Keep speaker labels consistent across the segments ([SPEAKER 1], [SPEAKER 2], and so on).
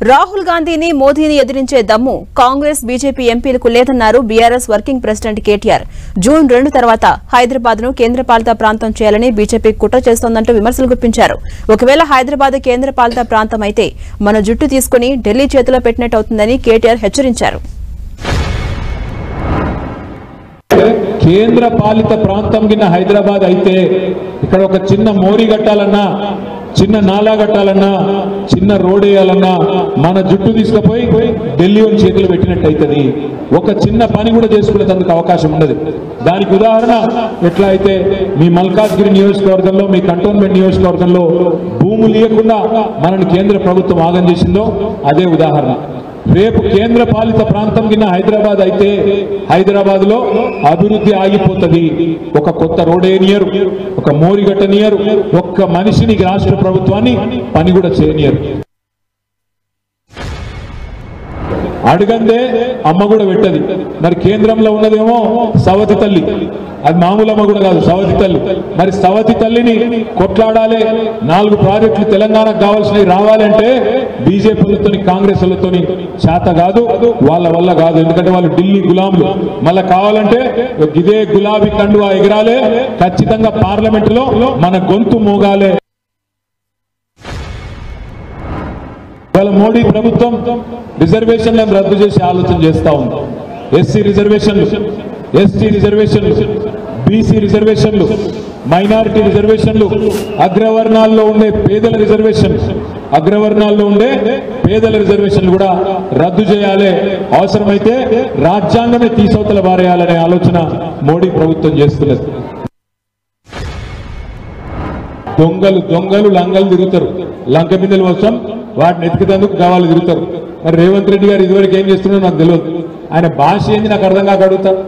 [SPEAKER 1] రాహుల్ గాంధీని మోదీని ఎదిరించే దమ్ము కాంగ్రెస్ బీజేపీ ఎంపీలకు లేదన్నారు BRS working president KTR. June 2 తర్వాత హైదరాబాద్ ను కేంద్రపాలిత ప్రాంతం చేయాలని బీజేపీ కుట్ర చేస్తోందంటూ విమర్శలు గుప్పించారు. ఒకవేళ హైదరాబాద్ కేంద్రపాలిత ప్రాంతం అయితే మన జుట్టు తీసుకుని ఢిల్లీ చేతిలో పెట్టినట్టు అవుతుందని కేటీఆర్ హెచ్చరించారు.
[SPEAKER 2] కేంద్ర పాలిత ప్రాంతం కింద హైదరాబాద్ అయితే ఇక్కడ ఒక చిన్న మోరీ కట్టాలన్నా, చిన్న నాలా కట్టాలన్నా, చిన్న రోడ్ వేయాలన్నా మన జుట్టు తీసుకుపోయి ఢిల్లీ చేతులు పెట్టినట్టయితది. ఒక చిన్న పని కూడా చేసుకునేందుకు అవకాశం ఉండదు. దానికి ఉదాహరణ ఎట్లా అయితే మీ మల్కాజ్గిరి నియోజకవర్గంలో, మీ కంటోన్మెంట్ నియోజకవర్గంలో భూములు ఇవ్వకుండా మనల్ని కేంద్ర ప్రభుత్వం ఆగం చేసిందో అదే ఉదాహరణ. రేపు కేంద్ర పాలిత ప్రాంతం కింద హైదరాబాద్ అయితే హైదరాబాద్ లో అభివృద్ధి ఆగిపోతుంది. ఒక కొత్త రోడ్ వేయనియరు, ఒక మోరిగట్టనియరు, ఒక్క మనిషిని రాష్ట్ర ప్రభుత్వాన్ని పని కూడా చేయనియరు. అడగందే అమ్మ కూడా పెట్టది. మరి కేంద్రంలో ఉన్నదేమో సవతి తల్లి, అది మామూలు అమ్మ కూడా కాదు, సవతి తల్లి. మరి సవతి తల్లిని కొట్లాడాలి, 4 ప్రాజెక్టులు తెలంగాణకు కావాల్సినవి రావాలంటే బీజేపీలతో కాంగ్రెస్ వాళ్ళతో చేత కాదు, వాళ్ళ వల్ల కాదు. ఎందుకంటే వాళ్ళు ఢిల్లీ గులాములు. మళ్ళా కావాలంటే ఇదే గులాబీ కండువా ఎగరాలే, ఖచ్చితంగా పార్లమెంట్ లో మన గొంతు మోగాలే. వాళ్ళ మోడీ ప్రభుత్వం రిజర్వేషన్లను రద్దు చేసి ఆలోచన చేస్తా ఉంది. ఎస్సీ రిజర్వేషన్లు, ఎస్టీ రిజర్వేషన్లు, బీసీ రిజర్వేషన్లు, మైనారిటీ రిజర్వేషన్లు, అగ్రవర్ణాల్లో ఉండే పేదల రిజర్వేషన్లు, అగ్రవర్ణాల్లో ఉండే పేదల రిజర్వేషన్లు కూడా రద్దు చేయాలి. అవసరమైతే రాజ్యాంగమే తీసవతల బారేయాలనే ఆలోచన మోడీ ప్రభుత్వం చేస్తున్నది. దొంగలు లంగలు తిరుగుతారు, లంక బిందెల కోసం వాటిని ఎతికేందుకు గవాలు తిరుగుతారు. మరి రేవంత్ రెడ్డి గారు ఇదివరకు ఏం చేస్తున్నారో నాకు తెలియదు. ఆయన భాష ఏంది నాకు అర్థం కాక అడుగుతారు.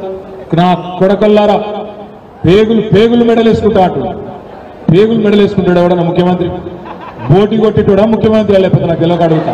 [SPEAKER 2] నా కొడకల్లారా, పేగులు మెడలేసుకుంటా అంటున్నాడు. పేగులు మెడలేసుకుంటాడు ఎవడన్నా ముఖ్యమంత్రి? బోటి కొట్టేటోడా ముఖ్యమంత్రి? లేకపోతే నాకు తెలియక అడుగుతా.